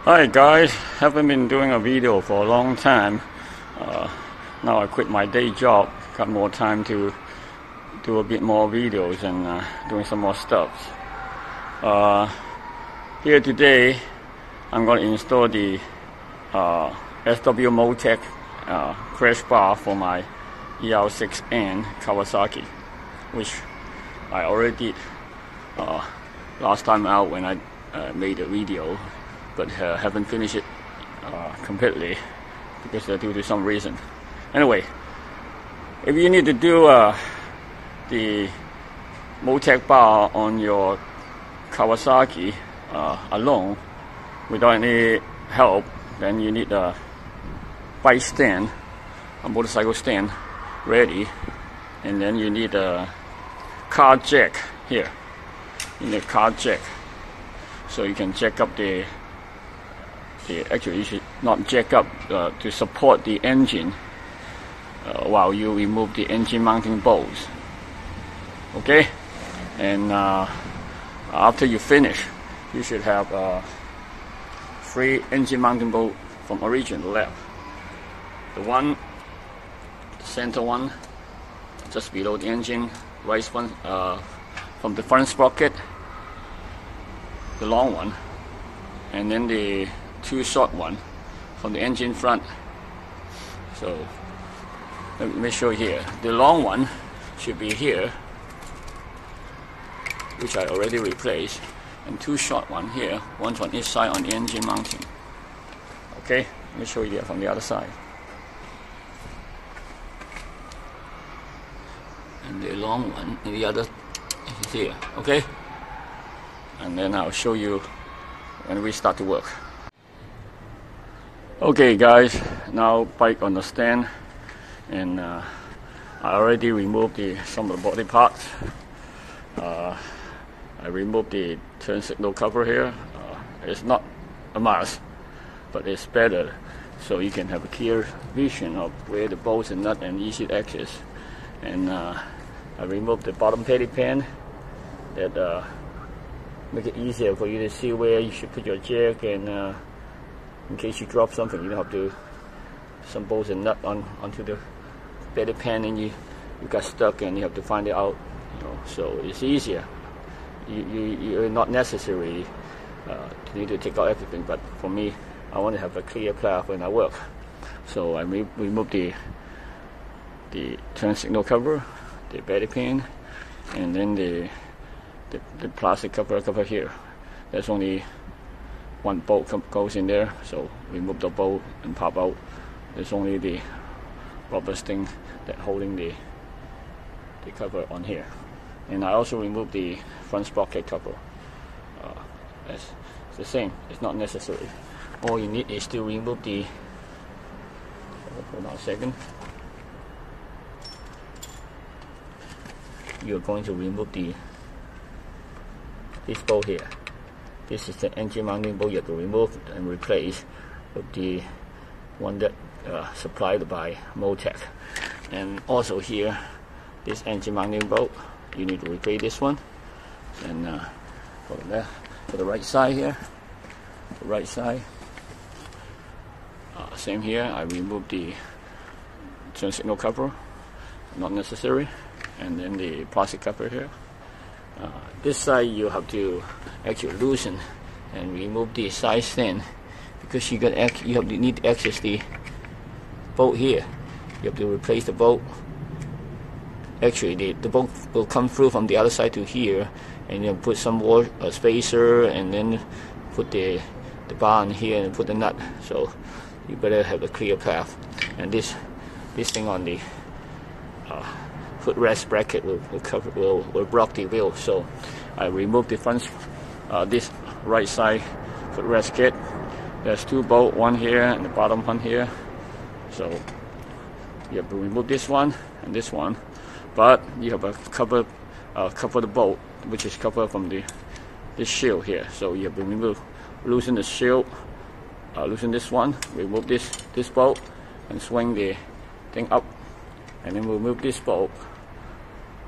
Hi guys, haven't been doing a video for a long time. Now I quit my day job, got more time to do a bit more videos and doing some more stuff. Here today I'm going to install the SW Motec crash bar for my ER6N Kawasaki, which I already did last time out when I made a video, but haven't finished it completely because due to some reason. Anyway, if you need to do the Motec bar on your Kawasaki alone without any help, then you need a bike stand, a motorcycle stand ready, and then you need a car jack here. You need a car jack so you can jack up actually you should not jack up to support the engine while you remove the engine mounting bolts. Okay, and after you finish, you should have 3 engine mounting bolts from origin left. The center one, just below the engine, right one from the front sprocket, the long one, and then the 2 short one from the engine front. So let me show you here. The long one should be here, which I already replaced, and 2 short one here, one on each side on the engine mounting. Okay, let me show you here from the other side. And the long one, and the other is here. Okay, and then I'll show you when we start to work. Okay guys, now bike on the stand, and I already removed some of the body parts. I removed the turn signal cover here. It's not a must, but it's better so you can have a clear vision of where the bolts and nut and easy access. And I removed the bottom paddy pan that make it easier for you to see where you should put your jack, and in case you drop something, you don't have to some bolts and nut onto the paddy pan and you got stuck and you have to find it out. So it's easier. You're not necessary to need to take out everything, but for me, I want to have a clear path when I work. So I removed the turn signal cover, the paddy pan, and then the plastic cover here. There's only 1 bolt goes in there, so remove the bolt and pop out. There's only the rubber sting that holding the cover on here. And I also removed the front sprocket cover. It's the same, it's not necessary. All you need is to remove the, hold on a second. You're going to remove this bolt here. This is the engine mounting bolt you have to remove and replace with the one that supplied by Motec. And also here, this engine mounting bolt, you need to replace this one. And for the right side here, the right side, same here. I removed the turn signal cover, not necessary, and then the plastic cover here. This side you have to actually loosen and remove the side stand, because you need to access the bolt here. You have to replace the bolt. Actually, the bolt will come through from the other side to here, and then put some more spacer, and then put the bar in here and put the nut. So you better have a clear path. And this thing on the footrest bracket will block the wheel. So I removed the front, this right side footrest kit. There's 2 bolts, one here and the bottom one here. So you have to remove this one and this one, but you have a cover the bolt, which is covered from this shield here. So you have to loosen the shield, loosen this one, remove this bolt, and swing the thing up, and then remove this bolt.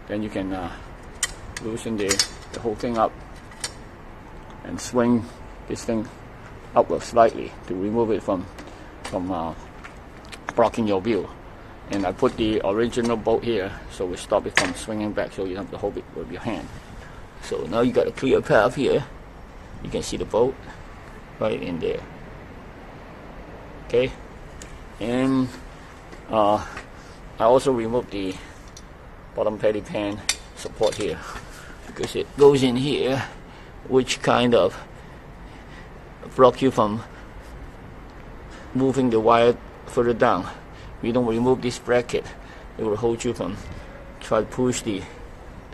Then you can loosen the whole thing up and swing this thing outward slightly to remove it from blocking your view. And I put the original bolt here so we stop it from swinging back, so you don't have to hold it with your hand. So now you got a clear path here. You can see the bolt right in there. Okay, and I also removed the bottom paddy pan support here because it goes in here, which kind of block you from moving the wire further down. If you don't remove this bracket, it will hold you from try to push the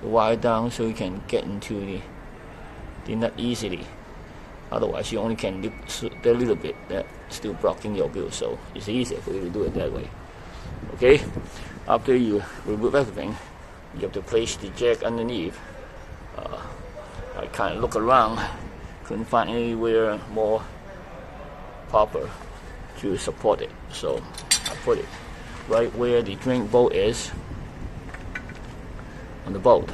wire down so you can get into the nut easily. Otherwise, you only can lift a little bit. That's still blocking your view, so it's easier for you to do it that way. Okay, after you remove everything, you have to place the jack underneath. I kind of look around, couldn't find anywhere more proper to support it, so I put it right where the drink bolt is on the bolt.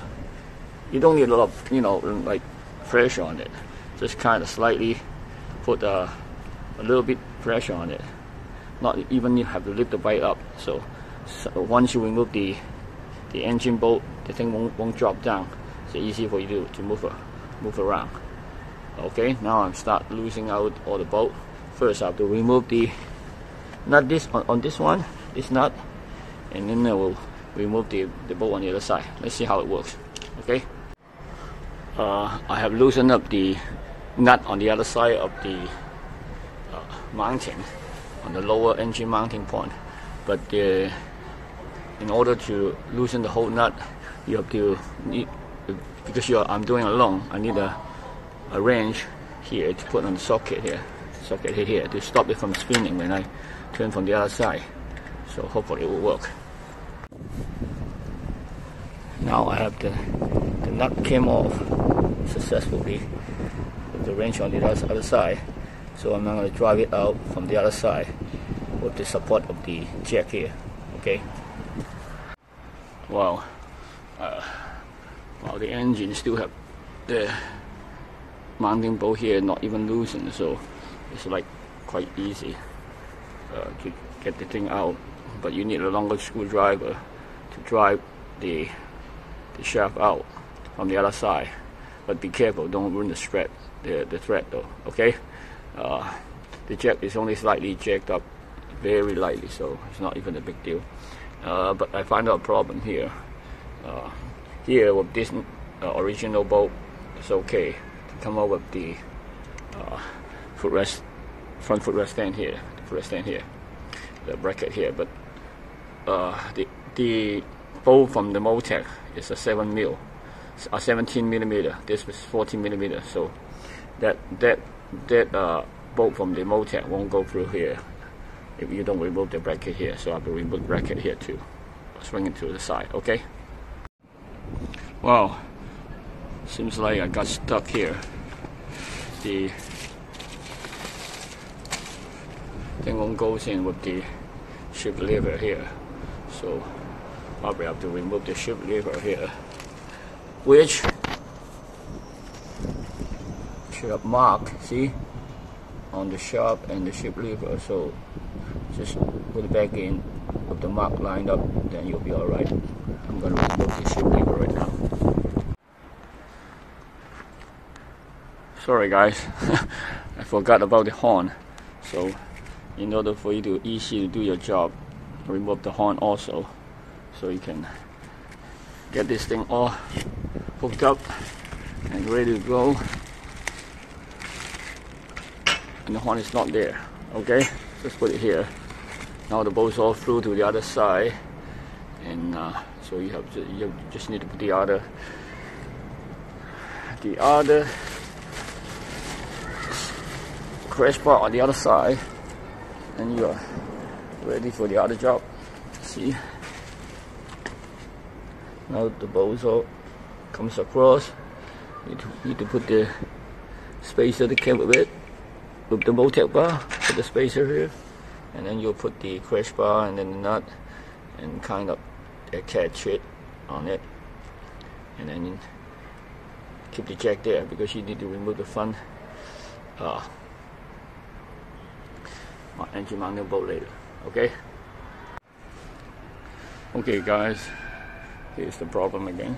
You don't need a lot of like pressure on it. Just kind of slightly put a little bit pressure on it. Not even you have to lift the bike up. So once you remove the engine bolt, the thing won't drop down. It's easy for you to move around. Okay, now I'm start losing out all the bolt. First I have to remove the nut on this one, this nut, and then I will remove the bolt on the other side. Let's see how it works. Okay, I have loosened up the nut on the other side of the mounting, on the lower engine mounting point, but in order to loosen the whole nut, you have to because I'm doing it alone, I need a wrench here to put on the socket here to stop it from spinning when I turn from the other side. So hopefully it will work. Now I have the nut came off successfully with the wrench on the other side. So I'm going to drive it out from the other side with the support of the jack here. Okay. Wow. Well, the engine still have the mounting bolt here not even loosened, so it's like quite easy to get the thing out. But you need a longer screwdriver to drive the shaft out from the other side. But be careful, don't ruin the thread though. Okay. The jack is only slightly jacked up, very lightly, so it's not even a big deal. But I find out a problem here. Here with this original bolt, it's okay to come up with the front footrest stand here, the bracket here. But the bolt from the Motec is a 17 millimeter. This was 14 millimeter. So that bolt from the Motec won't go through here if you don't remove the bracket here. So I have to remove the bracket here too. Swing it to the side. Okay. Wow. Seems like I got stuck here. The thing won't go in with the shift lever here. So probably have to remove the shift lever here, which should have marked, see, on the shaft and the shift lever. So just put it back in with the mark lined up, then you'll be alright. I'm going to remove the shift lever right now. Sorry guys, I forgot about the horn. So in order for you to easy to do your job, remove the horn also, so you can get this thing all hooked up and ready to go. And the horn is not there. Okay, just put it here. Now the bolt's all through to the other side, and so you just need to put the other crash bar on the other side, and you are ready for the other job. See, now the bolt all comes across. You need to put the spacer that came with it, with the Motec bar, put the spacer here, and then you'll put the crash bar and then the nut and kind of catch it on it, and then keep the jack there because you need to remove the front engine mounting bolt later. Okay. Okay, guys. Here's the problem again.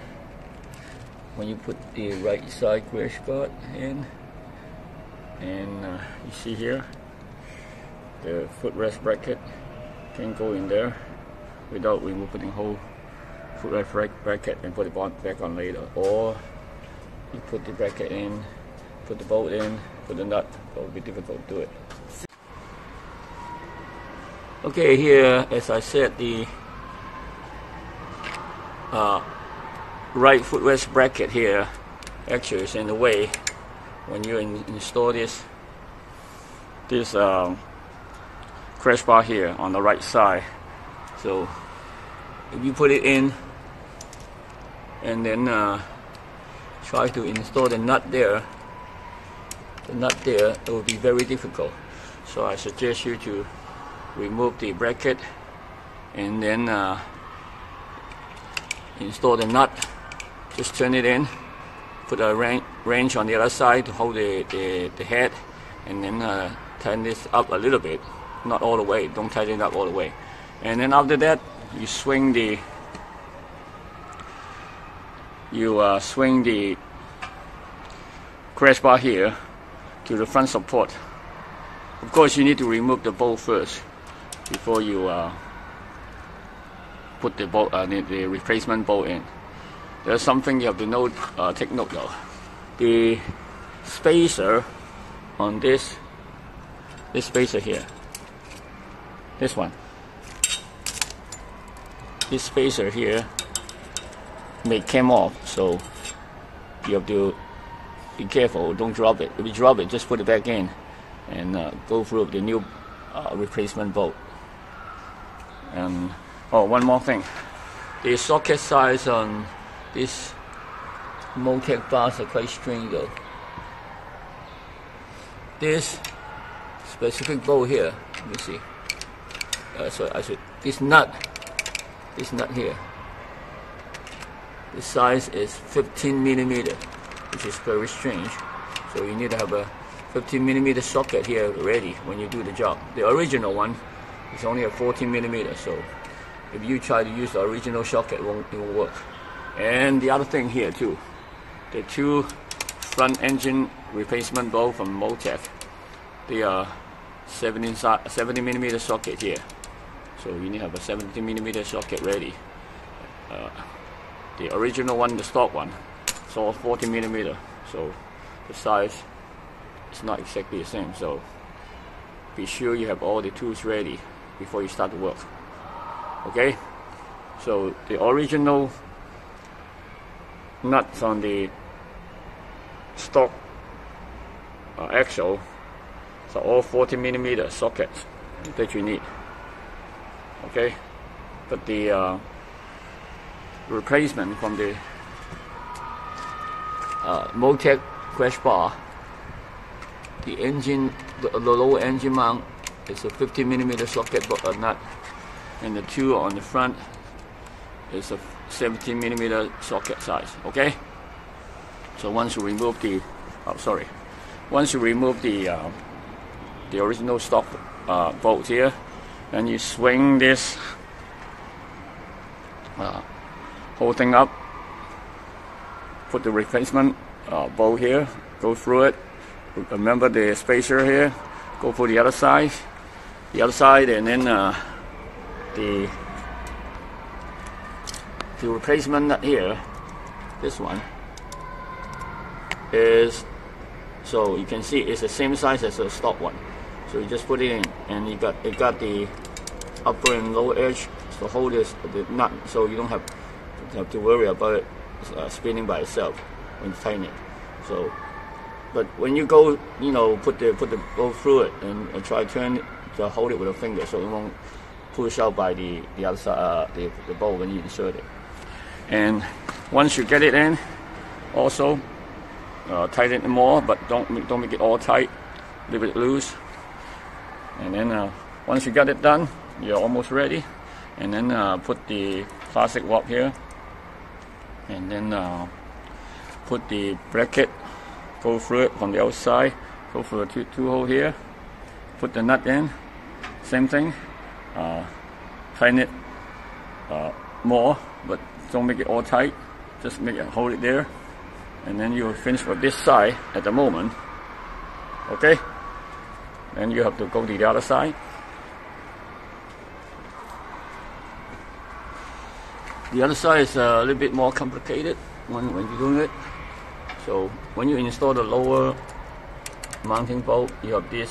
When you put the right side crash bar in, and you see here, the footrest bracket can go in there without removing the whole footrest bracket and put it back on later. Or you put the bracket in, put the bolt in, put the nut. It will be difficult to do it. Okay, here, as I said, the right footrest bracket here actually is in the way when you install this crash bar here on the right side. So if you put it in and then try to install the nut there, it will be very difficult. So I suggest you to remove the bracket and then install the nut. Just turn it in, put a wrench on the other side to hold the head, and then tighten this up a little bit, not all the way, don't tighten it up all the way. And then after that, you swing the crash bar here to the front support. Of course, you need to remove the bolt first before you put the bolt, the replacement bolt in. There's something you have to note, take note though. The spacer on this spacer here, this one, this spacer here may come off, so you have to be careful, don't drop it. If you drop it, just put it back in and go through the new replacement bolt. And oh, one more thing, the socket size on this Motec bars are quite strange though. This specific bolt here, let me see. This nut here, the size is 15 millimeter, which is very strange. So you need to have a 15 millimeter socket here ready when you do the job. The original one is only a 14 millimeter, so if you try to use the original socket, it won't work. And the other thing here too, the two front engine replacement bolts from Motec, they are 70 millimeter socket here. So you need to have a 70 millimeter socket ready. The original one, the stock one, it's all 40 millimeter. So the size is not exactly the same. So be sure you have all the tools ready before you start the work. Okay? So the original nuts on the stock axle, so all 40 millimeter sockets that you need. Okay, but the replacement from the Motec crash bar, the lower engine mount is a 50 millimeter socket nut, and the two on the front is a 17 millimeter socket size. Okay, so once you remove the original stock bolt here, then you swing this whole thing up, put the replacement bolt here, go through it, remember the spacer here, go for the other side, and then the replacement nut here, this one is, so you can see it's the same size as the stock one. So you just put it in, and it got the upper and lower edge to hold the nut, so you don't have to worry about it spinning by itself when you tighten it. So, but when you go, put the go through it and try to hold it with a finger, so it won't push out by the other side, the bolt when you insert it. And once you get it in, also tighten it more, but don't make it all tight. Leave it loose. And then once you got it done, you're almost ready. And then put the plastic wrap here, and then put the bracket, go through it from the outside, go through the two hole here, put the nut in, same thing. Tighten it more, but don't make it all tight. Just make it, hold it there, and then you'll finish with this side at the moment. Okay? Then you have to go to the other side. The other side is a little bit more complicated when you're doing it. So when you install the lower mounting bolt, you have this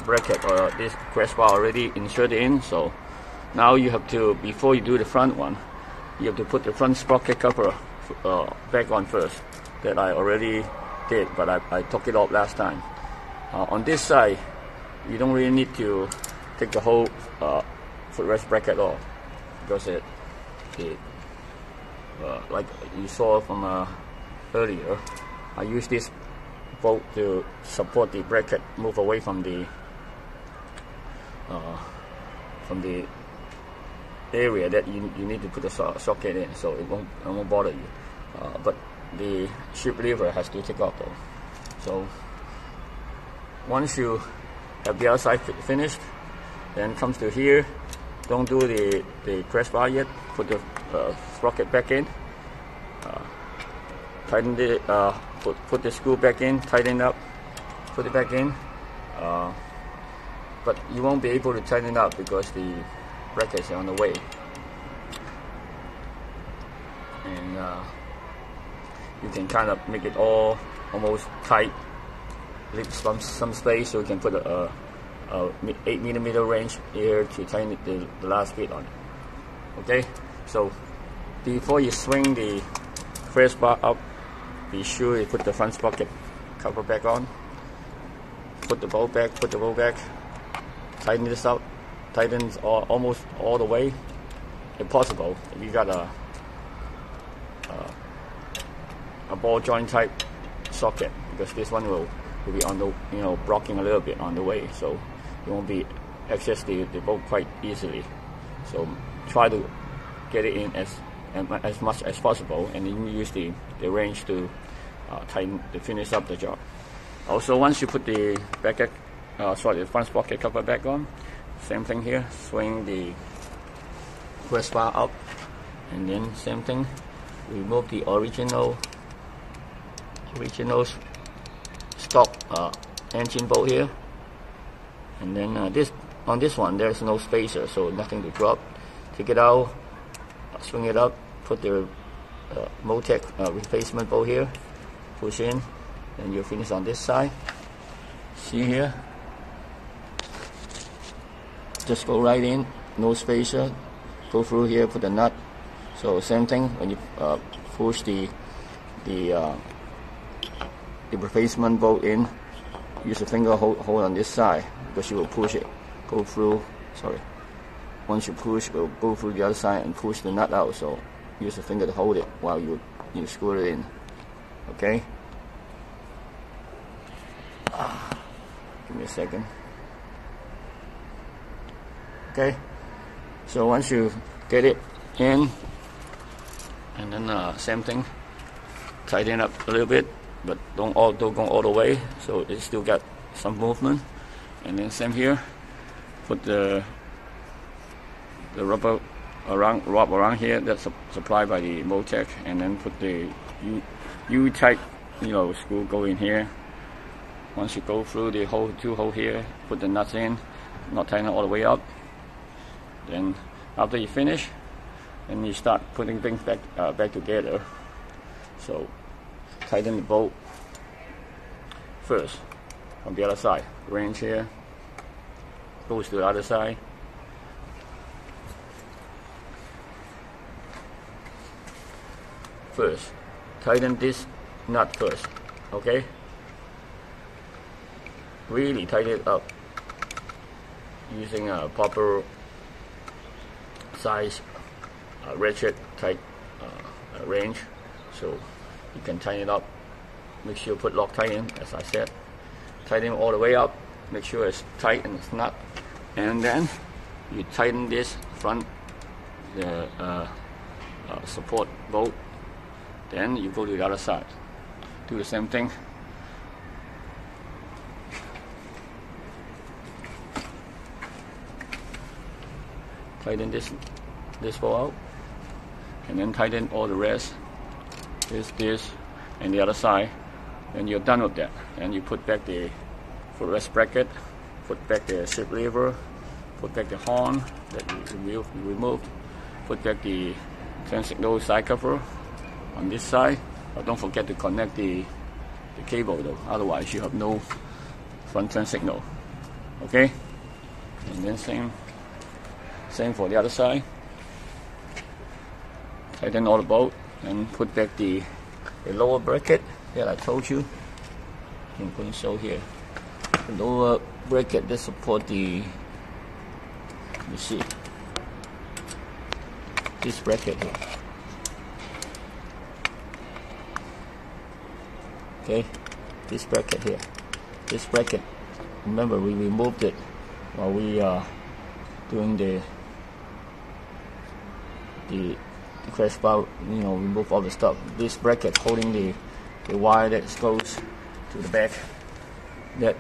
bracket or this crash bar already inserted in. So now you have to, before you do the front one, you have to put the front sprocket cover back on first. That I already did, but I took it off last time. On this side, you don't really need to take the whole footrest bracket off, because it like you saw from earlier, I use this bolt to support the bracket move away from the area that you need to put the socket in, so it won't bother you. But the ship lever has to take off though. So once you have the outside finished, then comes to here. Don't do the crash bar yet. Put the sprocket back in. Tighten the put the screw back in. Tighten up. Put it back in. But you won't be able to tighten it up because the brackets are on the way. And you can kind of make it all almost tight. Leave some space so you can put a 8mm wrench here to tighten the last bit on it. Okay, so before you swing the crash bar up, be sure you put the front sprocket cover back on. Put the bolt back. Tighten this up. Tightens almost all the way, if possible. If you got a ball joint type socket, because this one will be on the blocking a little bit on the way, so you won't be access the bolt quite easily. So try to get it in as much as possible, and then use the wrench to tighten to finish up the job. Also, once you put the the front sprocket cover back on, same thing here. Swing the crash bar up, and then same thing. Remove the original stock engine bolt here, and then on this one there's no spacer, so nothing to drop. Take it out, swing it up, put the Motec replacement bolt here, push in, and you'll finish on this side. See here, just go right in, no spacer, go through here, put the nut. So same thing, when you push the replacement bolt in, use the finger hold on this side, because you will push it, go through, once you push, it will go through the other side and push the nut out, so use the finger to hold it while you screw it in. Okay? Give me a second. Okay, so once you get it in, and then same thing, tighten up a little bit, but don't go all the way, so it still got some movement. And then same here, put the rubber around here that's supplied by the Motec, and then put the U-type screw go in here. Once you go through the two hole here, put the nuts in, not tighten all the way up. Then after you finish, then you start putting things back together. So tighten the bolt first from the other side. Wrench here goes to the other side. First, tighten this nut first. Okay. Really tighten it up using a proper size ratchet type wrench, so you can tighten it up. Make sure you put Loctite in, as I said. Tighten it all the way up. Make sure it's tight and it's not. And then you tighten this front support bolt. Then you go to the other side. Do the same thing. tighten this bolt out, and then tighten all the rest, this, and the other side. Then you're done with that. And you put back the footrest bracket, put back the shift lever, put back the horn that you removed, put back the turn signal side cover on this side. But don't forget to connect the cable though, otherwise you have no front turn signal. Okay? And then same for the other side. Tighten all the bolt and put back the lower bracket that I told you. I'm going to show here. The lower bracket that support the, you see, this bracket here. Okay, this bracket here. This bracket, remember we removed it while we are doing the crash bar, remove all the stuff. This bracket holding the wire that goes to the back, the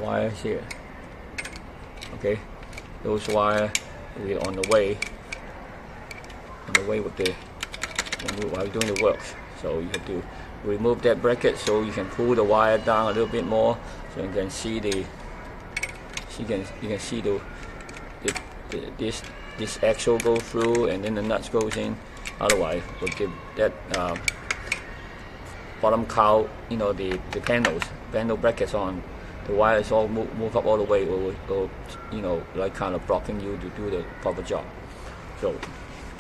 wire here. Okay, those wire we on the way with while doing the work. So you have to remove that bracket so you can pull the wire down a little bit more, so you can see this axle go through, and then the nuts goes in. Otherwise, with that bottom cowl, the panel brackets on, the wires all move up all the way, or like kind of blocking you to do the proper job. So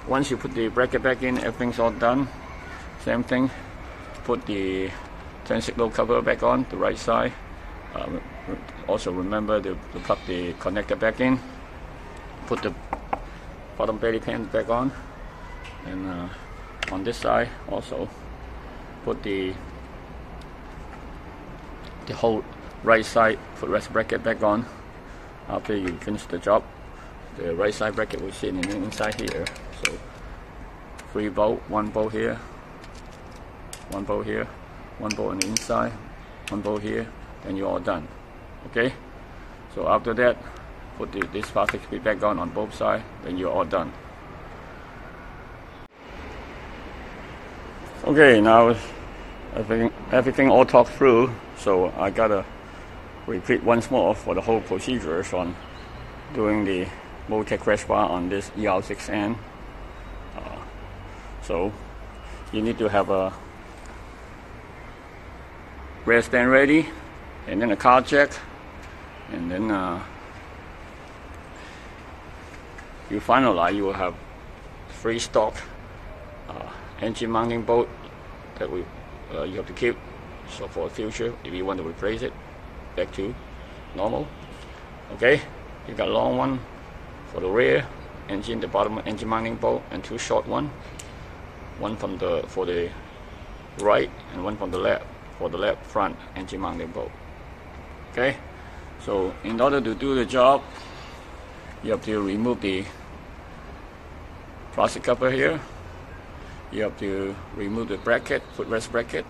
once you put the bracket back in, everything's all done. Same thing, put the turn signal cover back on the right side. Also remember to plug the connector back in. Put the bottom belly pan back on, and on this side also put the whole right side footrest bracket back on. After you finish the job, the right side bracket will sit inside here. So 3 bolt, 1 bolt here, 1 bolt here, 1 bolt on the inside, 1 bolt here, then you're all done. Okay, so after that, put this plastic speed back on both sides, then you're all done. Okay, now everything all talked through, so I gotta repeat once more for the whole procedures on doing the Motec crash bar on this ER6N. So you need to have a rear stand ready, and then a car jack, and then you finalize, you will have 3 stock engine mounting bolt that you have to keep, so for the future if you want to replace it back to normal. Okay, you got a long one for the rear engine, the bottom engine mounting bolt, and 2 short one for the right and one from the left for the left front engine mounting bolt. Okay, so in order to do the job, you have to remove the plastic cover here. You have to remove the bracket, footrest bracket,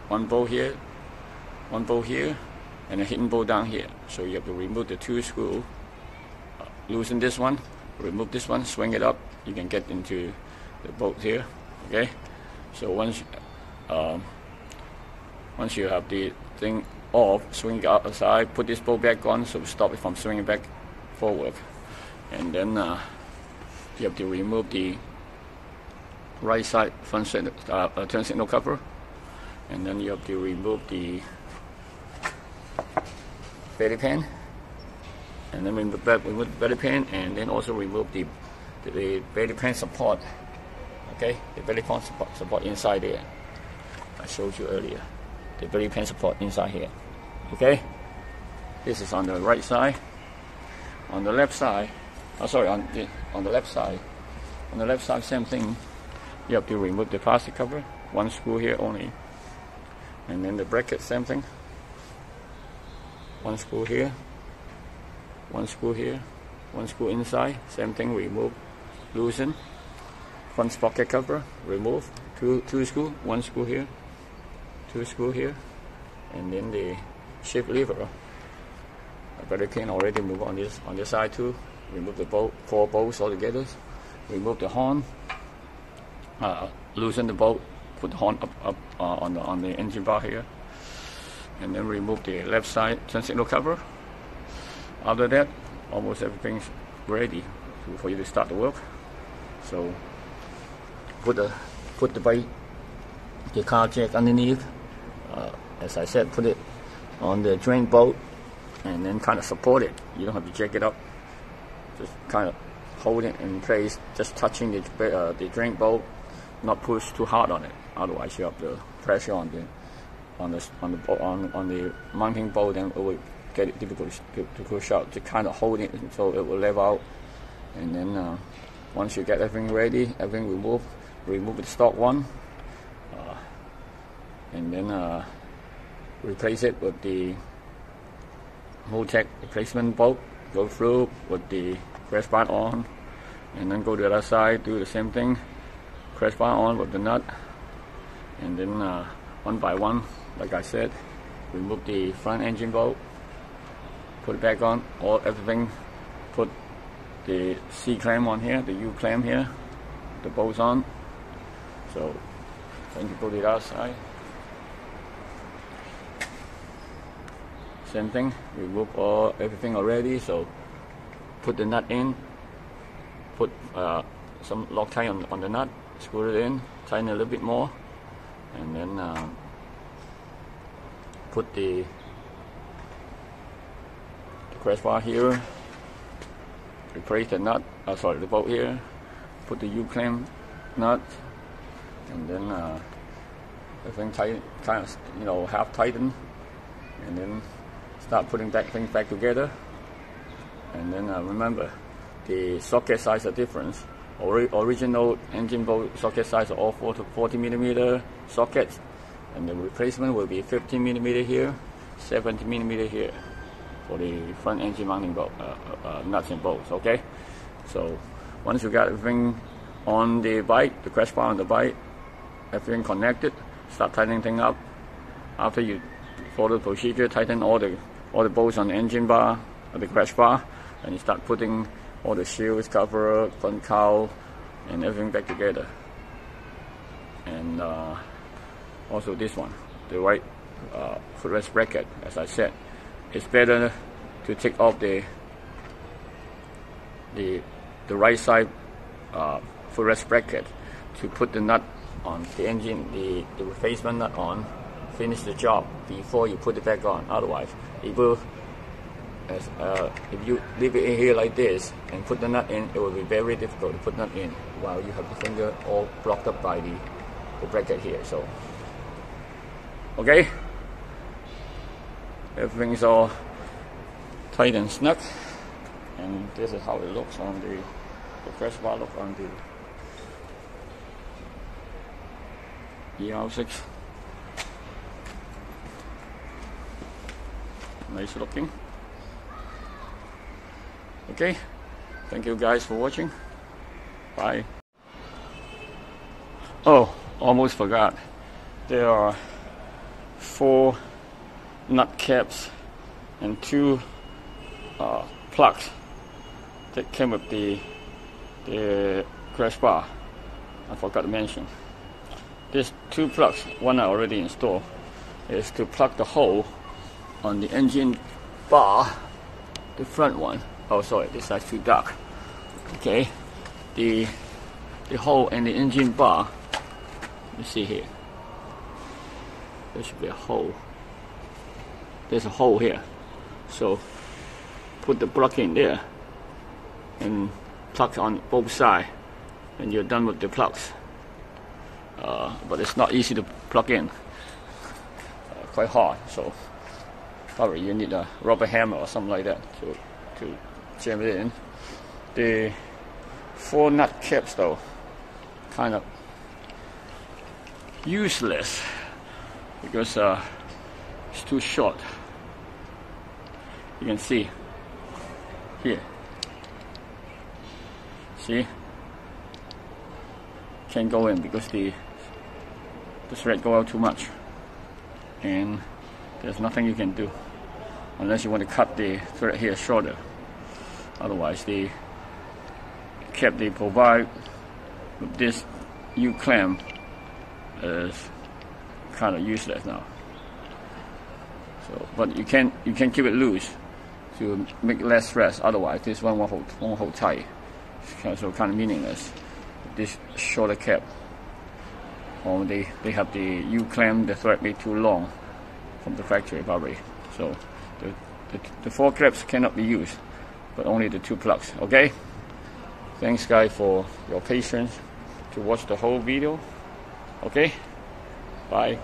1 bolt here, 1 bolt here, and a hidden bolt down here. So you have to remove the 2 screws, loosen this one, remove this one, swing it up, you can get into the bolt here. Okay, so once you have the thing off, swing it outside, put this bolt back on, so stop it from swinging back forward. And then you have to remove the right side front turn signal cover, and then you have to remove the belly pan, and then remove the belly pan, and then also remove the belly pan support. Okay, the belly pan support inside there. I showed you earlier. The belly pan support inside here. Okay, this is on the right side. On the left side, on the left side. On the left side, same thing. You have to remove the plastic cover, 1 screw here only, and then the bracket, same thing. 1 screw here, 1 screw here, 1 screw inside, same thing. Remove, loosen. Front sprocket cover, remove. 2 screw, 1 screw here, 2 screw here, and then the shift lever. I better can already move on this side too. remove the bolt, 4 bolts all together, remove the horn, loosen the bolt, put the horn up on the engine bar here, and then remove the left side turn signal cover. After that, almost everything's ready for you to start the work. So put the car jack underneath. As I said, put it on the drain bolt and then kind of support it. You don't have to jack it up. Just kind of hold it in place, just touching the drain bolt, not push too hard on it. Otherwise, you have the pressure on the mounting bolt, and it will get it difficult to push out. Just kind of hold it so it will level out. And then once you get everything ready, everything remove the stock one, and then replace it with the Motec replacement bolt. Go through with the crash bar on, and then go to the other side, do the same thing, crash bar on with the nut, and then one by one, like I said, remove the front engine bolt, put it back on, everything, put the C clamp on here, the U clamp here, the bolts on. So then you go to the other side, same thing, remove everything already. So put the nut in, put some Loctite on the nut, screw it in, tighten it a little bit more, and then put the crash bar here, replace the nut, the bolt here, put the U clamp nut, and then everything tight, kind of half tighten, and then start putting things back together. And then remember, the socket size are different. Original engine bolt socket size are all 40 millimeter sockets, and the replacement will be 15 millimeter here, 70 millimeter here for the front engine mounting bolt, nuts and bolts. Okay, so once you got everything on the bike, the crash bar on the bike, everything connected, start tightening things up. After you follow the procedure, tighten all the bolts on the engine bar or the crash bar, and you start putting all the shields, cover, front cowl, and everything back together. And also this one, the right footrest bracket. As I said, it's better to take off the right side footrest bracket to put the nut on the engine, the replacement nut on, finish the job before you put it back on. Otherwise, if you leave it in here like this and put the nut in, it will be very difficult to put nut in while you have the finger all blocked up by the bracket here. So okay, everything's all tight and snug, and this is how it looks on the crash bar look on the ER6. Nice looking. Okay, thank you guys for watching. Bye. Oh, almost forgot. There are 4 nut caps and 2 plugs that came with the crash bar. I forgot to mention. There's 2 plugs. One I already installed is to plug the hole on the engine bar, the front one. Oh, sorry, this side's too dark. Okay, the hole in the engine bar. You see here, there should be a hole. There's a hole here, so put the plug in there and plug on both sides, and you're done with the plugs. But it's not easy to plug in, quite hard, so probably you need a rubber hammer or something like that to jam it in. The 4 nut caps though, kind of useless because it's too short. You can see here, see, can't go in because the thread go out too much, and there's nothing you can do unless you want to cut the thread here shorter. Otherwise, the cap they provide with this U-clamp is kind of useless now. So, but you can keep it loose to make less stress. Otherwise, this one won't hold tight. So kind of meaningless. This shorter cap, or they have the U-clamp, the thread made too long from the factory probably. So the 4 clips cannot be used, but only the 2 plugs. Okay. Thanks guys for your patience to watch the whole video. Okay. Bye.